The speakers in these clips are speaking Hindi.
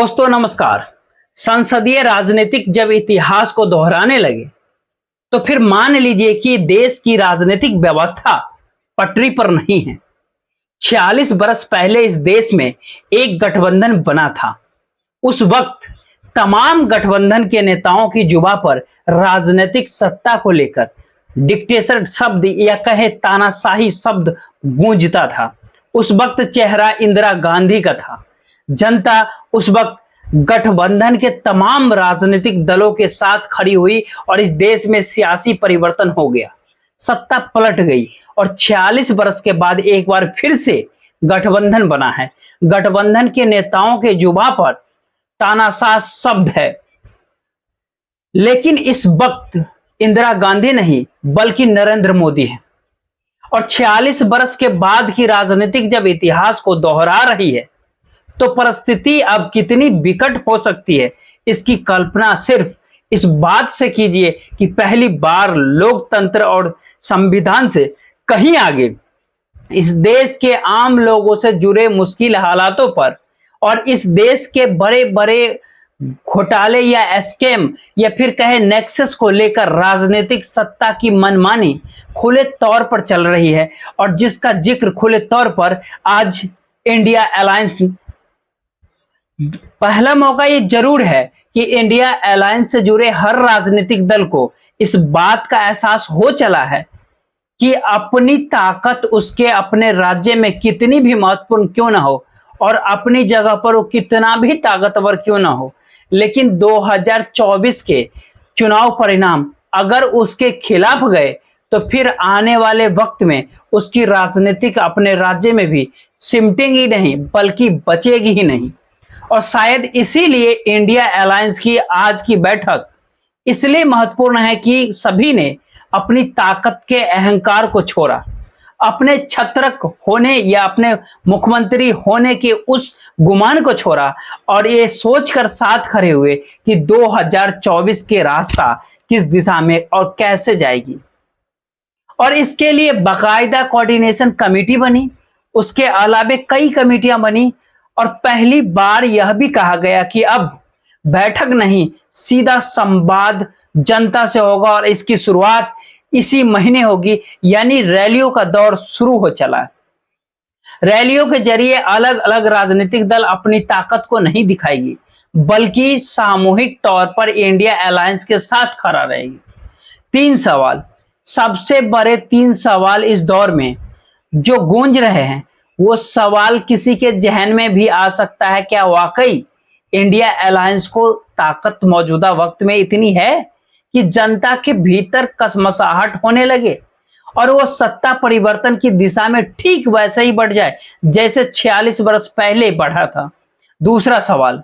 दोस्तों नमस्कार। संसदीय राजनीतिक जब इतिहास को दोहराने लगे तो फिर मान लीजिए कि देश की राजनीतिक व्यवस्था पटरी पर नहीं है। 46 बरस पहले इस देश में एक गठबंधन बना था। उस वक्त तमाम गठबंधन के नेताओं की जुबां पर राजनीतिक सत्ता को लेकर डिक्टेटर शब्द या कहे तानाशाही शब्द गूंजता था। उस वक्त चेहरा इंदिरा गांधी का था। जनता उस वक्त गठबंधन के तमाम राजनीतिक दलों के साथ खड़ी हुई और इस देश में सियासी परिवर्तन हो गया। सत्ता पलट गई और 46 बरस के बाद एक बार फिर से गठबंधन बना है। गठबंधन के नेताओं के जुबां पर तानाशाह शब्द है, लेकिन इस वक्त इंदिरा गांधी नहीं बल्कि नरेंद्र मोदी है। और 46 बरस के बाद की राजनीतिक जब इतिहास को दोहरा रही है तो परिस्थिति अब कितनी विकट हो सकती है, इसकी कल्पना सिर्फ इस बात से कीजिए कि पहली बार लोकतंत्र और संविधान से कहीं आगे इस देश के आम लोगों से जुड़े मुश्किल हालातों पर और इस देश के बड़े बड़े घोटाले या स्कैम या फिर कहे नेक्सस को लेकर राजनीतिक सत्ता की मनमानी खुले तौर पर चल रही है। और जिसका जिक्र खुले तौर पर आज इंडिया अलायंस, पहला मौका ये जरूर है कि इंडिया अलायंस से जुड़े हर राजनीतिक दल को इस बात का एहसास हो चला है कि अपनी ताकत उसके अपने राज्य में कितनी भी महत्वपूर्ण क्यों ना हो और अपनी जगह पर वो कितना भी ताकतवर क्यों ना हो, लेकिन 2024 के चुनाव परिणाम अगर उसके खिलाफ गए तो फिर आने वाले वक्त में उसकी राजनीतिक अपने राज्य में भी सिमटेगी नहीं बल्कि बचेगी ही नहीं। और शायद इसीलिए इंडिया अलायंस की आज की बैठक इसलिए महत्वपूर्ण है कि सभी ने अपनी ताकत के अहंकार को छोड़ा, अपने छत्रक होने या अपने मुख्यमंत्री होने के उस गुमान को छोड़ा और ये सोचकर साथ खड़े हुए कि 2024 के रास्ता किस दिशा में और कैसे जाएगी। और इसके लिए बाकायदा कोऑर्डिनेशन कमेटी बनी, उसके अलावा कई कमेटियां बनी और पहली बार यह भी कहा गया कि अब बैठक नहीं सीधा संवाद जनता से होगा और इसकी शुरुआत इसी महीने होगी, यानी रैलियों का दौर शुरू हो चला है। रैलियों के जरिए अलग अलग राजनीतिक दल अपनी ताकत को नहीं दिखाएगी बल्कि सामूहिक तौर पर इंडिया अलायंस के साथ खड़ा रहेगी। 3 सवाल, सबसे बड़े 3 सवाल इस दौर में जो गूंज रहे हैं, वो सवाल किसी के जहन में भी आ सकता है, क्या वाकई इंडिया अलायंस को ताकत मौजूदा वक्त में इतनी है कि जनता के भीतर कसमसाहट होने लगे और वो सत्ता परिवर्तन की दिशा में ठीक वैसे ही बढ़ जाए जैसे 46 वर्ष पहले बढ़ा था। दूसरा सवाल,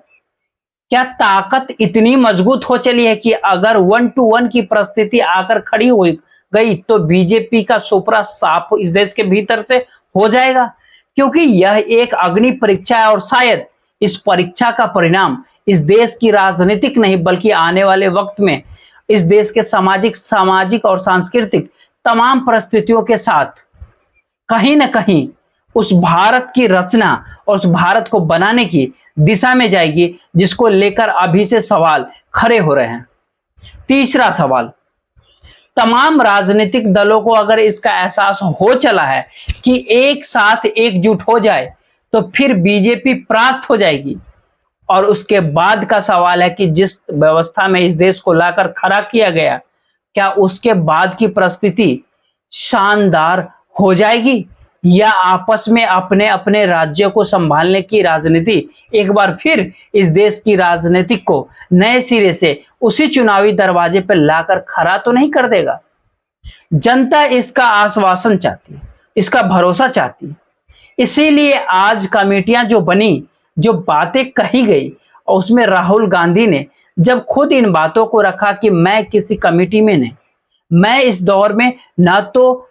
क्या ताकत इतनी मजबूत हो चली है कि अगर 1 to 1 की परिस्थिति आकर खड़ी हो गई तो बीजेपी का सुपड़ा साफ इस देश के भीतर से हो जाएगा, क्योंकि यह एक अग्नि परीक्षा है और शायद इस परीक्षा का परिणाम इस देश की राजनीतिक नहीं बल्कि आने वाले वक्त में इस देश के सामाजिक और सांस्कृतिक तमाम परिस्थितियों के साथ कहीं ना कहीं उस भारत की रचना और उस भारत को बनाने की दिशा में जाएगी, जिसको लेकर अभी से सवाल खड़े हो रहे हैं। तीसरा सवाल, तमाम राजनीतिक दलों को अगर इसका एहसास हो चला है कि एक साथ एकजुट हो जाए तो फिर बीजेपी परास्त हो जाएगी। और उसके बाद का सवाल है कि जिस व्यवस्था में इस देश को लाकर खड़ा किया गया, क्या उसके बाद की परिस्थिति शानदार हो जाएगी या आपस में अपने अपने राज्यों को संभालने की राजनीति एक बार फिर इस देश की राजनीति को नए सिरे से उसी चुनावी दरवाजे पर लाकर खड़ा तो नहीं कर देगा। जनता इसका आश्वासन चाहती है, इसका भरोसा चाहती है। इसीलिए आज कमेटियां जो बनी, जो बातें कही गई, और उसमें राहुल गांधी ने जब खुद इन बातों को रखा कि मैं किसी कमेटी में नहीं, मैं इस दौर में ना तो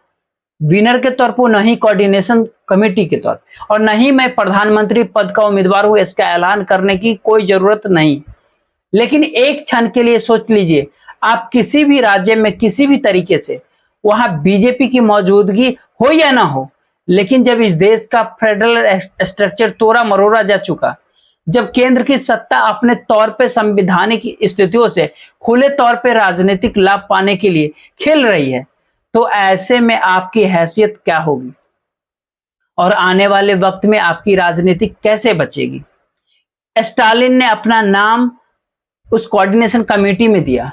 विनर के तौर पर, न ही कोऑर्डिनेशन कमेटी के तौर पर, और न ही मैं प्रधानमंत्री पद का उम्मीदवार हूं, इसका ऐलान करने की कोई जरूरत नहीं। लेकिन एक क्षण के लिए सोच लीजिए, आप किसी भी राज्य में किसी भी तरीके से वहां बीजेपी की मौजूदगी हो या ना हो, लेकिन जब इस देश का फेडरल स्ट्रक्चर तोड़ा मरोड़ा जा चुका, जब केंद्र की सत्ता अपने तौर पे संवैधानिक स्थितियों से खुले तौर पे राजनीतिक लाभ पाने के लिए खेल रही है, तो ऐसे में आपकी हैसियत क्या होगी और आने वाले वक्त में आपकी राजनीति कैसे बचेगी। स्टालिन ने अपना नाम उस कोऑर्डिनेशन कमेटी में दिया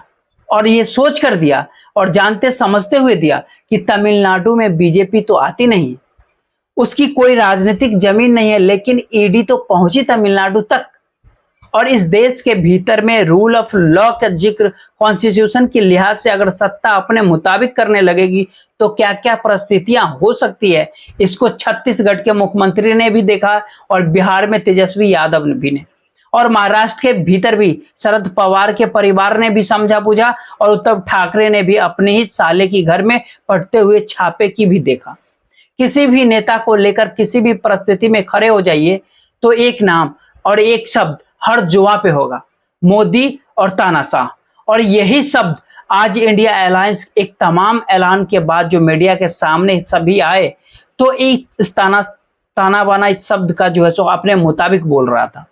और ये सोच कर दिया और जानते समझते हुए दिया कि तमिलनाडु में बीजेपी तो आती नहीं, उसकी कोई राजनीतिक जमीन नहीं है, लेकिन ईडी तो पहुंची तमिलनाडु तक। और इस देश के भीतर में रूल ऑफ लॉ का जिक्र कॉन्स्टिट्यूशन के लिहाज से अगर सत्ता अपने मुताबिक करने लगेगी तो क्या क्या परिस्थितियां हो सकती है, इसको छत्तीसगढ़ के मुख्यमंत्री ने भी देखा और बिहार में तेजस्वी यादव भी ने, और महाराष्ट्र के भीतर भी शरद पवार के परिवार ने भी समझा बुझा और उद्धव ठाकरे ने भी अपने ही साले की घर में पड़ते हुए छापे की भी देखा। किसी भी नेता को लेकर किसी भी परिस्थिति में खड़े हो जाइए तो एक नाम और एक शब्द हर जुआ पे होगा, मोदी और तानाशाह। और यही शब्द आज इंडिया अलायंस एक तमाम ऐलान के बाद जो मीडिया के सामने सभी आए तो इस ताना बाना इस शब्द का जो है सो अपने मुताबिक बोल रहा था।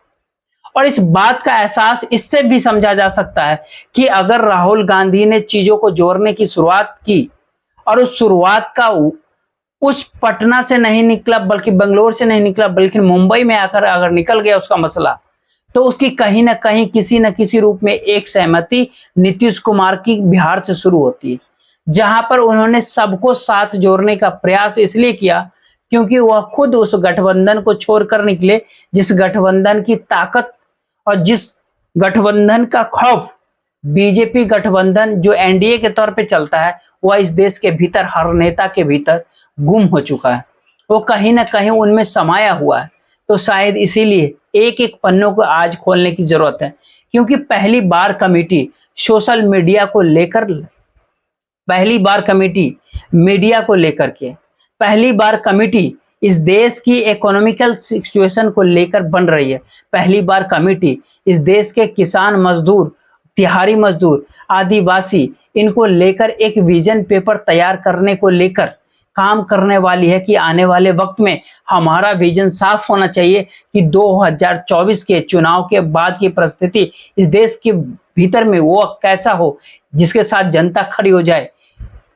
और इस बात का एहसास इससे भी समझा जा सकता है कि अगर राहुल गांधी ने चीजों को जोड़ने की शुरुआत की और उस शुरुआत का उस पटना से नहीं निकला बल्कि बंगलोर से नहीं निकला बल्कि मुंबई में आकर अगर निकल गया उसका मसला, तो उसकी कहीं ना कहीं किसी न किसी रूप में एक सहमति नीतीश कुमार की बिहार से शुरू होती है, जहां पर उन्होंने सबको साथ जोड़ने का प्रयास इसलिए किया क्योंकि वह खुद उस गठबंधन को छोड़कर निकले जिस गठबंधन की ताकत और जिस गठबंधन का खौफ बीजेपी गठबंधन जो एनडीए के तौर पे चलता है वह इस देश के भीतर हर नेता के भीतर गुम हो चुका है, वो कहीं ना कहीं उनमें समाया हुआ है। तो शायद इसीलिए एक एक पन्नों को आज खोलने की जरूरत है, क्योंकि पहली बार कमेटी सोशल मीडिया को लेकर, पहली बार कमेटी मीडिया को लेकर के, पहली बार कमेटी इस देश की इकोनॉमिकल सिचुएशन को लेकर बन रही है, पहली बार कमेटी इस देश के किसान मजदूर, तिहारी मजदूर, आदिवासी, इनको लेकर एक विजन पेपर तैयार करने को लेकर काम करने वाली है कि आने वाले वक्त में हमारा विजन साफ होना चाहिए कि 2024 के चुनाव के बाद की परिस्थिति इस देश के भीतर में वो कैसा हो जिसके साथ जनता खड़ी हो जाए।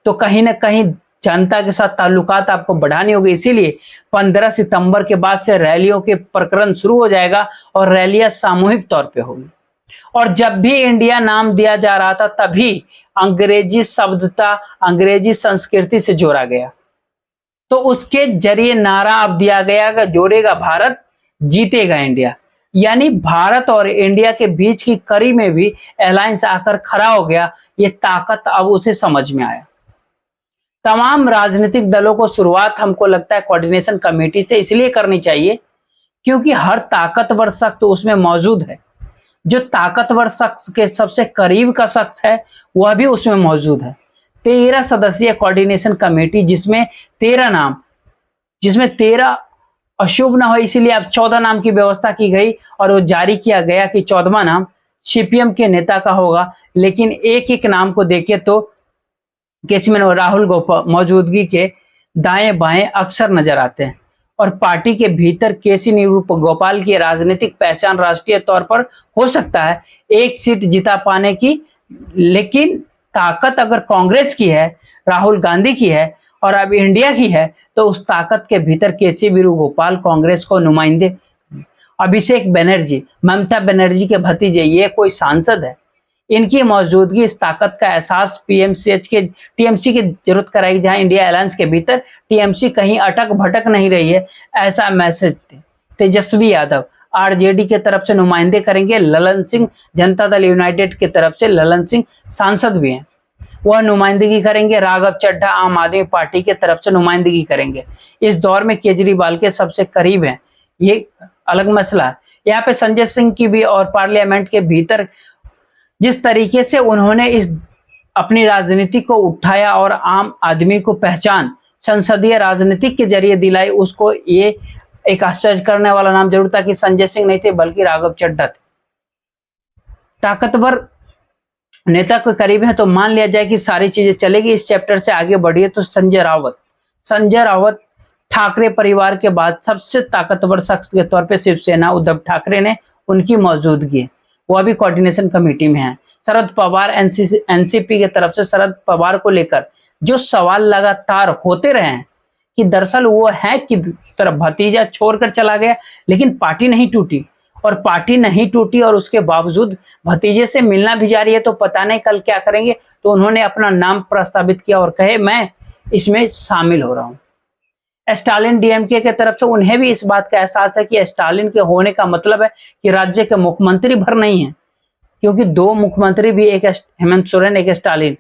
तो कहीं ना कहीं जनता के साथ ताल्लुकात आपको बढ़ानी होगी, इसीलिए 15 सितंबर के बाद से रैलियों के प्रकरण शुरू हो जाएगा और रैलियां सामूहिक तौर पे होगी। और जब भी इंडिया नाम दिया जा रहा था तभी अंग्रेजी शब्दता, अंग्रेजी संस्कृति से जोड़ा गया, तो उसके जरिए नारा अब दिया गया कि जोड़ेगा भारत जीतेगा इंडिया, यानी भारत और इंडिया के बीच की कड़ी में भी अलायंस आकर खड़ा हो गया। ये ताकत अब उसे समझ में आया। तमाम राजनीतिक दलों को शुरुआत हमको लगता है कोऑर्डिनेशन कमेटी से इसलिए करनी चाहिए क्योंकि हर ताकतवर शख्स तो उसमें मौजूद है, जो ताकतवर शख्स के सबसे करीब का शख्स है वह भी उसमें मौजूद है। 13 सदस्यीय कोऑर्डिनेशन कमेटी जिसमें 13 नाम, जिसमें 13 अशुभ ना हो इसलिए अब 14 नाम की व्यवस्था की गई और वो जारी किया गया कि 14वां नाम सीपीएम के नेता का होगा। लेकिन एक एक नाम को देखिए तो केसीमैन और राहुल मौजूदगी के दाएं बाएं अक्सर नजर आते हैं और पार्टी के भीतर केसी गोपाल की राजनीतिक पहचान राष्ट्रीय तौर पर हो सकता है एक सीट जिता पाने की, लेकिन ताकत अगर कांग्रेस की है, राहुल गांधी की है और अब इंडिया की है तो उस ताकत के भीतर केसी गोपाल कांग्रेस को नुमाइंदे, अभिषेक बनर्जी ममता बनर्जी के भतीजे, ये कोई सांसद है, इनकी मौजूदगी इस ताकत का एहसास टीएमसी की जरूरत कराएगी, जहां इंडिया अलायंस के भीतर टीएमसी कहीं अटक भटक नहीं रही है, ऐसा मैसेज तेजस्वी यादव आरजेडी के तरफ से नुमाइंदे करेंगे, ललन सिंह जनता दल यूनाइटेड की तरफ से, ललन सिंह सांसद भी हैं, वह नुमाइंदगी करेंगे, राघव चड्ढा आम आदमी पार्टी के तरफ से नुमाइंदगी करेंगे। इस दौर में केजरीवाल के सबसे करीब हैं, ये अलग मसला है। यहाँ पे संजय सिंह की भी और पार्लियामेंट के भीतर जिस तरीके से उन्होंने इस अपनी राजनीति को उठाया और आम आदमी को पहचान संसदीय राजनीति के जरिए दिलाई, उसको ये एक आश्चर्य करने वाला नाम जरूर था कि संजय सिंह नहीं थे बल्कि राघव चड्ढा थे। ताकतवर नेता के करीब है तो मान लिया जाए कि सारी चीजें चलेगी। इस चैप्टर से आगे बढ़िए तो संजय रावत ठाकरे परिवार के बाद सबसे ताकतवर शख्स के तौर पे शिवसेना उद्धव ठाकरे ने उनकी मौजूदगी है, वो अभी कोऑर्डिनेशन कमेटी में है। शरद पवार एनसीपी की तरफ से शरद पवार को लेकर जो सवाल लगातार होते रहे हैं कि दरअसल वो है कि तरफ भतीजा छोड़कर चला गया, लेकिन पार्टी नहीं टूटी, और पार्टी नहीं टूटी और उसके बावजूद भतीजे से मिलना भी जारी है, तो पता नहीं कल क्या करेंगे। तो उन्होंने अपना नाम प्रस्तावित किया और कहे मैं इसमें शामिल हो रहा हूं। स्टालिन डीएमके की तरफ से उन्हें भी इस बात का एहसास है कि स्टालिन के होने का मतलब है कि राज्य के मुख्यमंत्री भर नहीं है, क्योंकि दो मुख्यमंत्री भी, एक हेमंत सोरेन, एक स्टालिन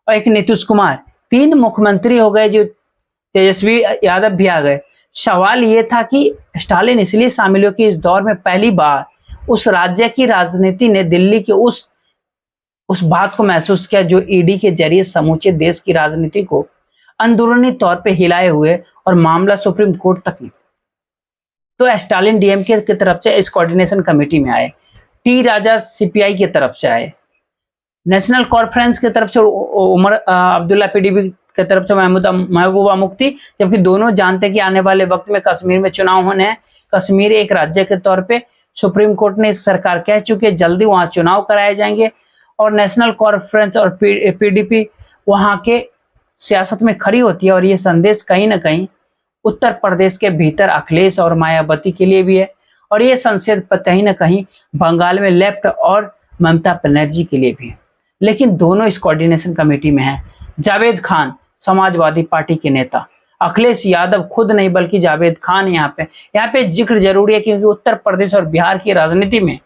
और एक नीतीश कुमार, 3 मुख्यमंत्री हो गए, जो तेजस्वी यादव भी आ गए। सवाल ये था कि स्टालिन इसलिए शामिल हो कि इस दौर में पहली बार उस राज्य की राजनीति ने दिल्ली के उस बात को महसूस किया जो ईडी के जरिए समूचे देश की राजनीति को अंदरूनी तौर पे हिलाए हुए, और मामला सुप्रीम कोर्ट तक नहीं। तो स्टालिन डीएमके की तरफ से इस कोऑर्डिनेशन कमेटी में आए, टी राजा सीपीआई की तरफ से आए, नेशनल कॉन्फ्रेंस की तरफ से उमर अब्दुल्ला पीडीपी की तरफ से महबूबा मुफ्ती, जबकि दोनों जानते कि आने वाले वक्त में कश्मीर में चुनाव होने हैं। कश्मीर एक राज्य के तौर पे सुप्रीम कोर्ट ने सरकार कह चुकी है जल्दी वहां चुनाव कराए जाएंगे, और नेशनल कॉन्फ्रेंस और पीडीपी वहां के सियासत में खड़ी होती है। और ये संदेश कहीं ना कहीं उत्तर प्रदेश के भीतर अखिलेश और मायावती के लिए भी है, और ये संसद पर कहीं ना कहीं बंगाल में लेफ्ट और ममता बनर्जी के लिए भी है। लेकिन दोनों इस कोऑर्डिनेशन कमेटी में हैं। जावेद खान समाजवादी पार्टी के नेता, अखिलेश यादव खुद नहीं बल्कि जावेद खान यहाँ पे जिक्र जरूरी है, क्योंकि उत्तर प्रदेश और बिहार की राजनीति में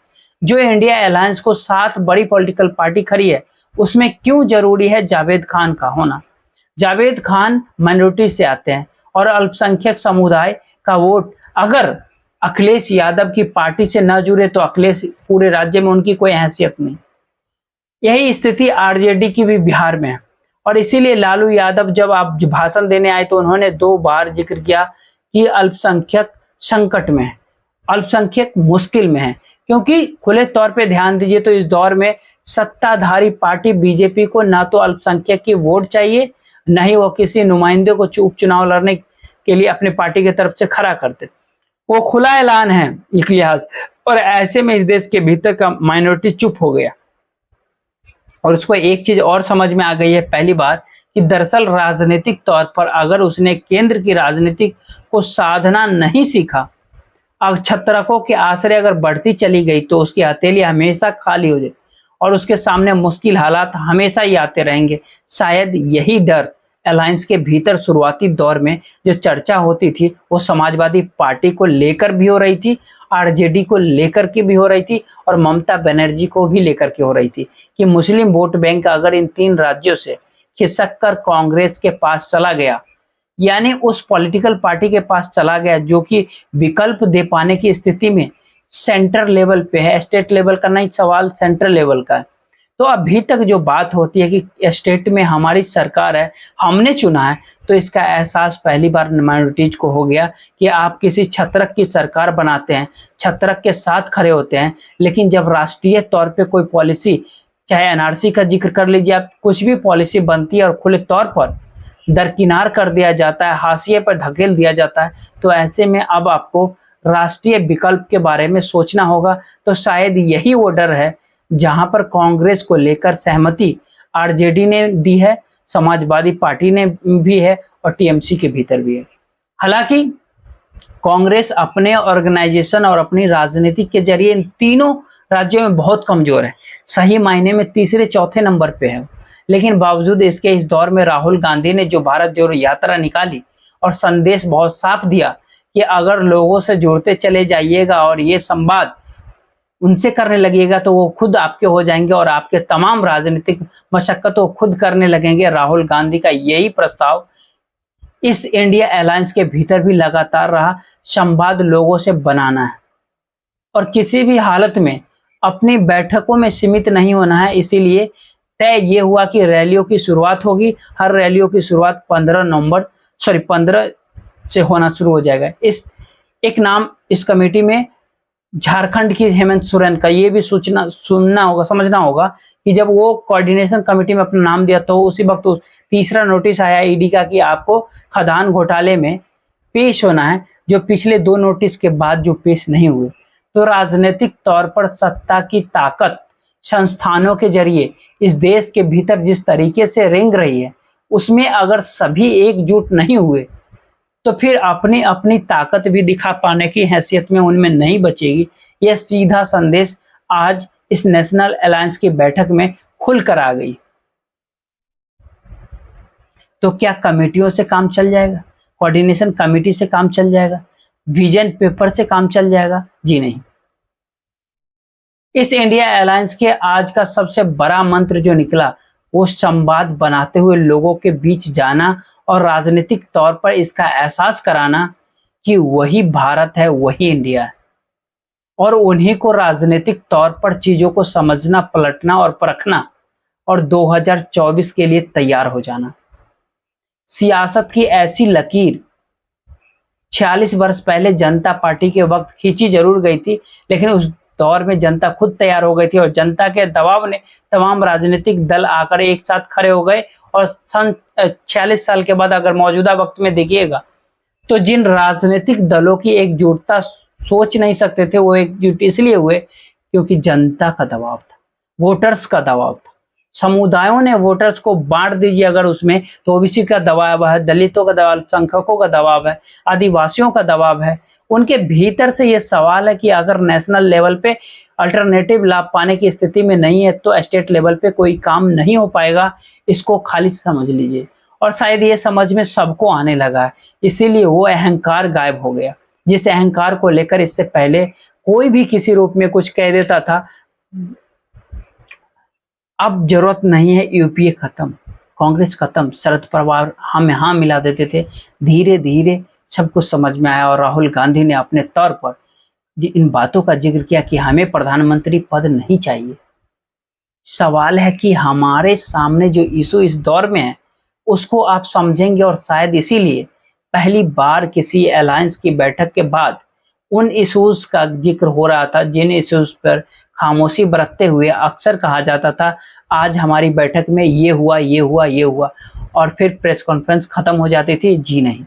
जो इंडिया अलायंस को 7 बड़ी पॉलिटिकल पार्टी खड़ी है, उसमें क्यों जरूरी है जावेद खान का होना। जावेद खान माइनॉरिटी से आते हैं, और अल्पसंख्यक समुदाय का वोट अगर अखिलेश यादव की पार्टी से न जुड़े तो अखिलेश पूरे राज्य में उनकी कोई हैसियत नहीं। यही स्थिति आरजेडी की भी बिहार में है, और इसीलिए लालू यादव जब आप भाषण देने आए तो उन्होंने 2 बार जिक्र किया कि अल्पसंख्यक संकट में है, अल्पसंख्यक मुश्किल में है। क्योंकि खुले तौर पे ध्यान दीजिए तो इस दौर में सत्ताधारी पार्टी बीजेपी को ना तो अल्पसंख्यक की वोट चाहिए, न ही वो किसी नुमाइंदे को उपचुनाव लड़ने के लिए अपनी पार्टी की तरफ से खड़ा करते। वो खुला ऐलान है एक लिहाज, और ऐसे में इस देश के भीतर का माइनॉरिटी चुप हो गया, और उसको एक चीज और समझ में आ गई है पहली बार कि दरअसल राजनीतिक तौर पर अगर उसने केंद्र की राजनीति को साधना नहीं सीखा, अक्षत्रकों के आश्रय अगर बढ़ती चली गई तो उसकी हथेली हमेशा खाली हो जाए, और उसके सामने मुश्किल हालात हमेशा ही आते रहेंगे। शायद यही डर अलायंस के भीतर शुरुआती दौर में जो चर्चा होती थी वो समाजवादी पार्टी को लेकर भी हो रही थी, आरजेडी को लेकर के भी हो रही थी, और ममता बनर्जी को भी लेकर के हो रही थी कि मुस्लिम वोट बैंक अगर इन 3 राज्यों से खिसक कर कांग्रेस के पास चला गया, यानी उस पॉलिटिकल पार्टी के पास चला गया जो कि विकल्प दे पाने की स्थिति में सेंटर लेवल पे है, स्टेट लेवल का नहीं सवाल सेंट्रल लेवल का है। तो अभी तक जो बात होती है कि स्टेट में हमारी सरकार है, हमने चुना है, तो इसका एहसास पहली बार माइनॉरिटीज को हो गया कि आप किसी छत्रक की सरकार बनाते हैं, छत्रक के साथ खड़े होते हैं, लेकिन जब राष्ट्रीय तौर पे कोई पॉलिसी, चाहे एनआरसी का जिक्र कर लीजिए आप, कुछ भी पॉलिसी बनती है और खुले तौर पर दरकिनार कर दिया जाता है, हाशिए पर धकेल दिया जाता है, तो ऐसे में अब आपको राष्ट्रीय विकल्प के बारे में सोचना होगा। तो शायद यही वो डर है जहां पर कांग्रेस को लेकर सहमति आरजेडी ने दी है, समाजवादी पार्टी ने भी है, और टीएमसी के भीतर भी है। हालांकि कांग्रेस अपने ऑर्गेनाइजेशन और अपनी राजनीति के जरिए इन तीनों राज्यों में बहुत कमजोर है, सही मायने में तीसरे चौथे नंबर पे है। लेकिन बावजूद इसके इस दौर में राहुल गांधी ने जो भारत जोड़ो यात्रा निकाली और संदेश बहुत साफ दिया कि अगर लोगों से जुड़ते चले जाइएगा और ये संवाद उनसे करने लगिएगा तो वो खुद आपके हो जाएंगे, और आपके तमाम राजनीतिक मशक्कतों को खुद करने लगेंगे। राहुल गांधी का यही प्रस्ताव इस इंडिया अलायंस के भीतर भी लगातार रहा, संवाद लोगों से बनाना है और किसी भी हालत में अपनी बैठकों में सीमित नहीं होना है। इसीलिए तय ये हुआ कि रैलियों की शुरुआत होगी, हर रैलियों की शुरुआत 15 से होना शुरू हो जाएगा। एक नाम इस कमेटी में झारखंड की हेमंत सोरेन का, ये भी सुनना होगा, समझना होगा कि जब वो कोऑर्डिनेशन कमेटी में अपना नाम दिया तो उसी वक्त तीसरा नोटिस आया ईडी का कि आपको खदान घोटाले में पेश होना है, जो पिछले 2 नोटिस के बाद जो पेश नहीं हुए। तो राजनीतिक तौर पर सत्ता की ताकत संस्थानों के जरिए इस देश के भीतर जिस तरीके से रेंग रही है, उसमें अगर सभी एकजुट नहीं हुए तो फिर अपनी अपनी ताकत भी दिखा पाने की हैसियत में उनमें नहीं बचेगी। यह सीधा संदेश आज इस नेशनल अलायंस की बैठक में खुलकर आ गई। तो क्या कमेटियों से काम चल जाएगा? कोऑर्डिनेशन कमेटी से काम चल जाएगा? विजन पेपर से काम चल जाएगा? जी नहीं। इस इंडिया अलायंस के आज का सबसे बड़ा मंत्र जो निकला, वो संवाद बनाते हुए लोगों के बीच जाना और राजनीतिक तौर पर इसका एहसास कराना कि वही भारत है, वही इंडिया है, और उन्हीं को राजनीतिक तौर पर चीजों को समझना, पलटना और परखना, और 2024 के लिए तैयार हो जाना। सियासत की ऐसी लकीर 46 वर्ष पहले जनता पार्टी के वक्त खींची जरूर गई थी, लेकिन उस दौर में जनता खुद तैयार हो गई थी और जनता के दबाव ने तमाम राजनीतिक दल आकर एक साथ खड़े हो गए। और सन 46 साल के बाद अगर मौजूदा वक्त में देखिएगा तो जिन राजनीतिक दलों की एकजुटता सोच नहीं सकते थे, वो एकजुट इसलिए हुए क्योंकि जनता का दबाव था, वोटर्स का दबाव था। समुदायों ने वोटर्स को बांट दीजिए अगर उसमें, तो ओबीसी का दबाव है, दलितों का दबाव, अल्पसंख्यकों का दबाव है, आदिवासियों का दबाव है। उनके भीतर से ये सवाल है कि अगर नेशनल लेवल पे अल्टरनेटिव लाभ पाने की स्थिति में नहीं है तो स्टेट लेवल पे कोई काम नहीं हो पाएगा। इसको खाली समझ लीजिए, और शायद ये समझ में सबको आने लगा है, इसीलिए वो अहंकार गायब हो गया। जिस अहंकार को लेकर इससे पहले कोई भी किसी रूप में कुछ कह देता था, अब जरूरत नहीं है, यूपीए खत्म, कांग्रेस खत्म, शरद पवार हम यहाँ मिला देते थे। धीरे धीरे सब कुछ समझ में आया और राहुल गांधी ने अपने तौर पर इन बातों का जिक्र किया कि हमें प्रधानमंत्री पद नहीं चाहिए। सवाल है कि हमारे सामने जो इशू इस दौर में है उसको आप समझेंगे, और शायद इसीलिए पहली बार किसी अलायंस की बैठक के बाद उन इश्यूज का जिक्र हो रहा था जिन इश्यूज पर खामोशी बरतते हुए अक्सर कहा जाता था आज हमारी बैठक में ये हुआ, ये हुआ, ये हुआ, और फिर प्रेस कॉन्फ्रेंस खत्म हो जाती थी। जी नहीं,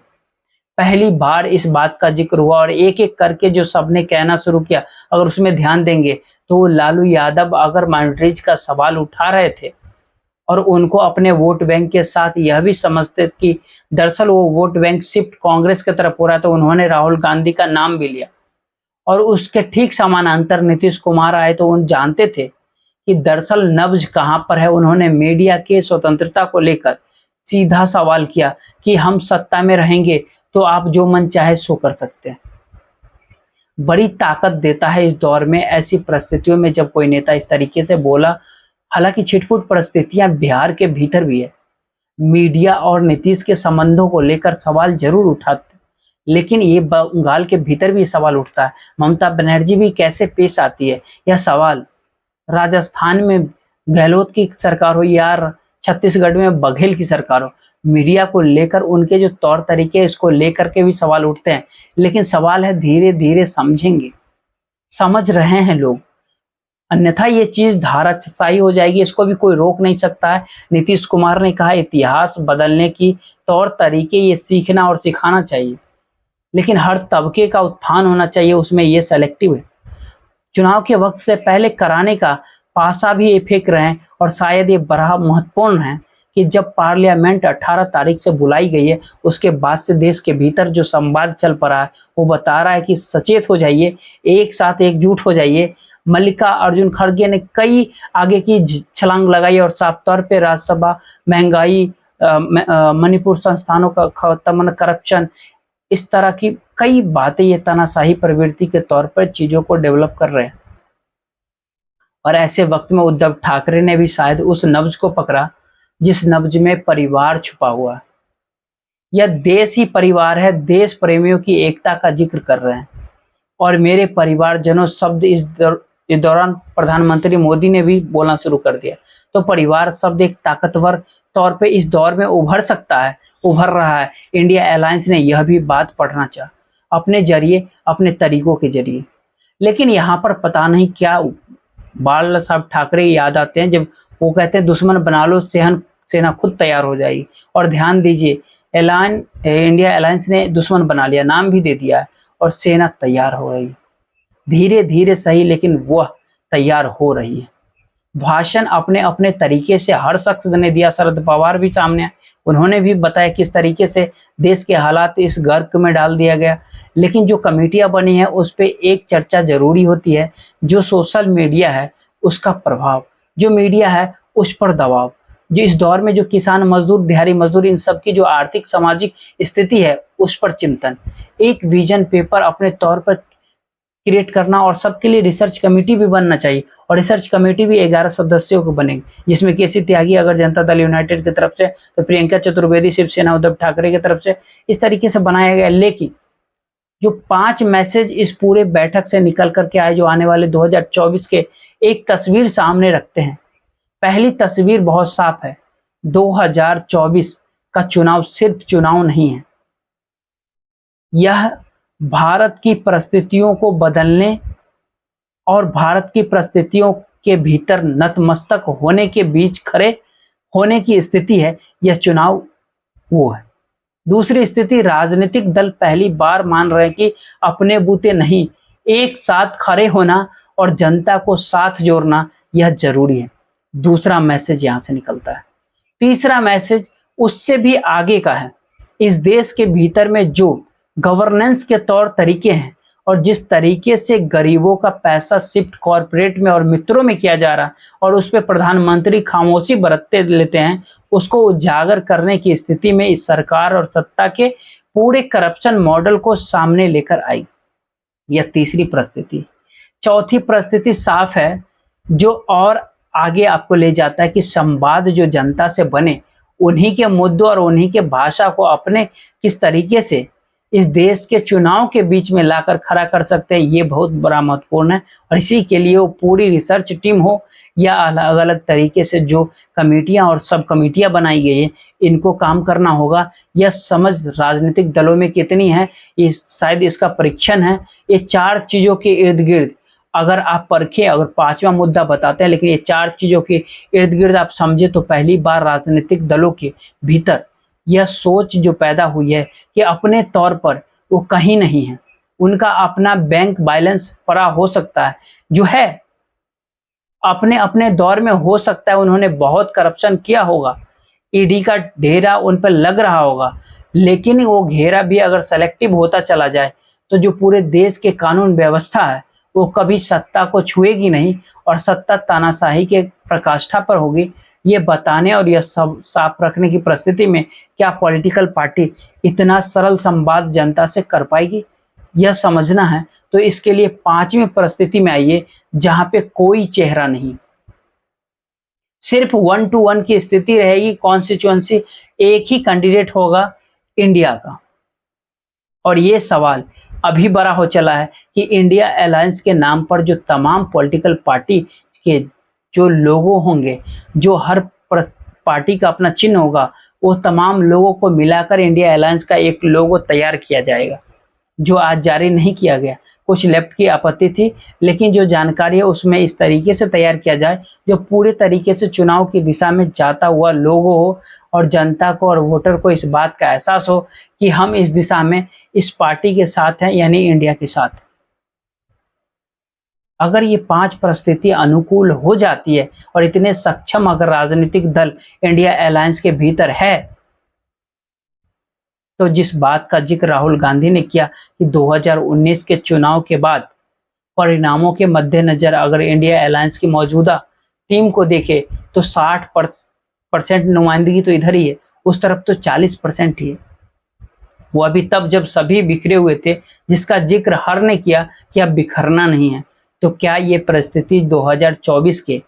पहली बार इस बात का जिक्र हुआ और एक एक करके जो सबने कहना शुरू किया, अगर उसमें ध्यान देंगे तो लालू यादव अगर माइनॉरिटीज का सवाल उठा रहे थे और उनको अपने वोट बैंक के साथ यह भी समझते कि दरअसल वो वोट बैंक शिफ्ट कांग्रेस की तरफ हो रहा है, तो उन्होंने राहुल गांधी का नाम भी लिया। और उसके ठीक समानांतर नीतीश कुमार आए तो उन जानते थे कि दरअसल नब्ज कहां पर है। उन्होंने मीडिया के स्वतंत्रता को लेकर सीधा सवाल किया कि हम सत्ता में रहेंगे तो आप जो मन चाहे सो कर सकते हैं। बड़ी ताकत देता है इस दौर में, ऐसी परिस्थितियों में जब कोई नेता इस तरीके से बोला। हालांकि छिटपुट परिस्थितियां बिहार के भीतर भी है, मीडिया और नीतीश के संबंधों को लेकर सवाल जरूर उठाते, लेकिन ये बंगाल के भीतर भी सवाल उठता है। ममता बनर्जी भी कैसे पेश आती है यह सवाल, राजस्थान में गहलोत की सरकार हो या छत्तीसगढ़ में बघेल की सरकार हो, मीडिया को लेकर उनके जो तौर तरीके इसको लेकर के भी सवाल उठते हैं। लेकिन सवाल है धीरे धीरे समझेंगे, समझ रहे हैं लोग, अन्यथा ये चीज धाराशाही हो जाएगी, इसको भी कोई रोक नहीं सकता है। नीतीश कुमार ने कहा इतिहास बदलने की तौर तरीके ये सीखना और सिखाना चाहिए, लेकिन हर तबके का उत्थान होना चाहिए, उसमें ये सेलेक्टिव है। चुनाव के वक्त से पहले कराने का पासा भी ये फेंक रहे हैं, और शायद ये बड़ा महत्वपूर्ण है कि जब पार्लियामेंट 18 तारीख से बुलाई गई है उसके बाद से देश के भीतर जो संवाद चल पड़ा है वो बता रहा है कि सचेत हो जाइए, एक साथ एकजुट हो जाइए। मल्लिका अर्जुन खड़गे ने कई आगे की छलांग लगाई और साफ तौर पे राज्यसभा, महंगाई, मणिपुर संस्थानों का खत्म, करप्शन, इस तरह की कई बातें ये तानाशाही प्रवृत्ति के तौर पर चीजों को डेवलप कर रहे हैं। और ऐसे वक्त में उद्धव ठाकरे ने भी शायद उस नब्ज को पकड़ा जिस नब्ज में परिवार छुपा हुआ है। यह देश ही परिवार है, देश प्रेमियों की एकता का जिक्र कर रहे हैं। और मेरे परिवारजनों शब्द इस दौरान प्रधानमंत्री मोदी ने भी बोलना शुरू कर दिया। तो परिवार शब्द एक ताकतवर तौर पे इस दौर में उभर सकता है, उभर रहा है। इंडिया अलायंस ने यह भी बात पढ़ना चाहा अपने जरिए, अपने तरीकों के जरिए। लेकिन यहाँ पर पता नहीं क्या बाल साहब ठाकरे याद आते हैं जब वो कहते हैं दुश्मन बना लो, सेना खुद तैयार हो जाएगी। और ध्यान दीजिए इंडिया अलायंस ने दुश्मन बना लिया, नाम भी दे दिया है और सेना तैयार हो रही है। धीरे धीरे सही, लेकिन वह तैयार हो रही है। भाषण अपने अपने तरीके से हर शख्स ने दिया। शरद पवार भी सामने आए, उन्होंने भी बताया किस तरीके से देश के हालात इस गर्क में डाल दिया गया। लेकिन जो कमेटियां बनी है उस पर एक चर्चा जरूरी होती है, जो सोशल मीडिया है उसका प्रभाव, जो मीडिया है उस पर दबाव, जो इस दौर में जो किसान मजदूर, दिहाड़ी मजदूर, इन सब की जो आर्थिक सामाजिक स्थिति है उस पर चिंतन। एक विजन पेपर अपने तौर पर क्रिएट करना और सबके लिए रिसर्च कमेटी भी बनना चाहिए, और रिसर्च कमेटी भी 11 सदस्यों को बनेगी, जिसमें केसी त्यागी अगर जनता दल यूनाइटेड की तरफ से, तो प्रियंका चतुर्वेदी शिवसेना उद्धव ठाकरे की तरफ से, इस तरीके से बनाया गया। लेकिन जो 5 मैसेज इस पूरे बैठक से निकल करके आए, जो आने वाले 2024 के एक तस्वीर सामने रखते हैं। पहली तस्वीर बहुत साफ है, 2024 का चुनाव सिर्फ चुनाव नहीं है, यह भारत की परिस्थितियों को बदलने और भारत की परिस्थितियों के भीतर नतमस्तक होने के बीच खड़े होने की स्थिति है। यह चुनाव वो है। दूसरी स्थिति, राजनीतिक दल पहली बार मान रहे हैं कि अपने बूते नहीं, एक साथ खड़े होना और जनता को साथ जोड़ना यह जरूरी है। दूसरा मैसेज यहां से निकलता है। तीसरा मैसेज उससे भी आगे का है। इस देश के भीतर में जो गवर्नेंस के तौर तरीके हैं और जिस तरीके से गरीबों का पैसा शिफ्ट कॉरपोरेट में और मित्रों में किया जा रहा, और उस पर प्रधानमंत्री खामोशी बरतते लेते हैं, उसको उजागर करने की स्थिति में इस सरकार और सत्ता के पूरे करप्शन मॉडल को सामने लेकर आई। यह तीसरी परिस्थिति। चौथी परिस्थिति साफ है, जो और आगे आपको ले जाता है कि संवाद जो जनता से बने, उन्हीं के मुद्दों और उन्हीं के भाषा को अपने किस तरीके से इस देश के चुनाव के बीच में लाकर खड़ा कर सकते हैं, ये बहुत बड़ा महत्वपूर्ण है। और इसी के लिए वो पूरी रिसर्च टीम हो या अलग अलग तरीके से जो कमेटियां और सब कमेटियां बनाई गई है, इनको काम करना होगा। यह समझ राजनीतिक दलों में कितनी है, ये शायद इसका परीक्षण है। ये 4 चीजों के इर्द गिर्द अगर आप परखें, अगर 5वां मुद्दा बताते हैं, लेकिन ये 4 चीजों के इर्द गिर्द आप समझे, तो पहली बार राजनीतिक दलों के भीतर यह सोच जो पैदा हुई है कि अपने तौर पर वो कहीं नहीं है, उनका अपना बैंक बैलेंस पड़ा हो सकता है, जो है अपने अपने दौर में हो सकता है उन्होंने बहुत करप्शन किया होगा, ईडी का घेरा उन पर लग रहा होगा, लेकिन वो घेरा भी अगर सेलेक्टिव होता चला जाए तो जो पूरे देश के कानून व्यवस्था है वो कभी सत्ता को छुएगी नहीं, और सत्ता तानाशाही के प्रकाष्ठा पर होगी। ये बताने और यह सब साफ रखने की परिस्थिति में क्या पॉलिटिकल पार्टी इतना सरल संवाद जनता से कर पाएगी, यह समझना है। तो इसके लिए 5वीं परिस्थिति में आइए, जहां पे कोई चेहरा नहीं, सिर्फ 1 to 1 की स्थिति रहेगी। कॉन्स्टिट्यूएंसी एक ही कैंडिडेट होगा इंडिया का, और ये सवाल अभी बड़ा हो चला है कि इंडिया अलायंस के नाम पर जो तमाम पॉलिटिकल पार्टी के जो लोगो होंगे, जो हर पार्टी का अपना चिन्ह होगा, वो तमाम लोगों को मिलाकर इंडिया अलायंस का एक लोगो तैयार किया जाएगा, जो आज जारी नहीं किया गया। कुछ लेफ्ट की आपत्ति थी, लेकिन जो जानकारी है उसमें इस तरीके से तैयार किया जाए जो पूरे तरीके से चुनाव की दिशा में जाता हुआ लोगो हो, और जनता को और वोटर को इस बात का एहसास हो कि हम इस दिशा में इस पार्टी के साथ हैं, यानी इंडिया के साथ। अगर ये 5 परिस्थिति अनुकूल हो जाती है और इतने सक्षम अगर राजनीतिक दल इंडिया अलायंस के भीतर है, तो जिस बात का जिक्र राहुल गांधी ने किया कि 2019 के चुनाव के बाद परिणामों के मद्देनजर अगर इंडिया अलायंस की मौजूदा टीम को देखे तो 60% नुमाइंदगी तो इधर ही है, उस तरफ तो 40% ही है। वो अभी तब जब सभी बिखरे हुए थे, जिसका जिक्र हर ने किया कि अब बिखरना नहीं है। तो क्या ये परिस्थिति 2024 के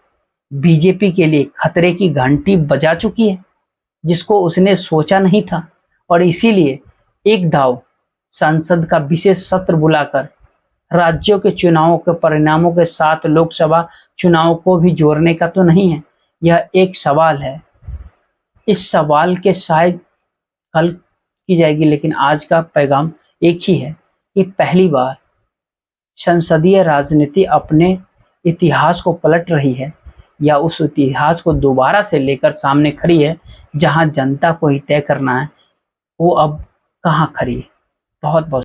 बीजेपी के लिए खतरे की घंटी बजा चुकी है, जिसको उसने सोचा नहीं था, और इसीलिए एक दाव संसद का विशेष सत्र बुलाकर राज्यों के चुनावों के परिणामों के साथ लोकसभा चुनाव को भी जोड़ने का तो नहीं है। यह एक सवाल है, इस सवाल के शायद कल की जाएगी, लेकिन आज का पैगाम एक ही है कि पहली बार संसदीय राजनीति अपने इतिहास को पलट रही है, या उस इतिहास को दोबारा से लेकर सामने खड़ी है, जहां जनता को ही तय करना है वो अब कहाँ खड़ी है। बहुत बहुत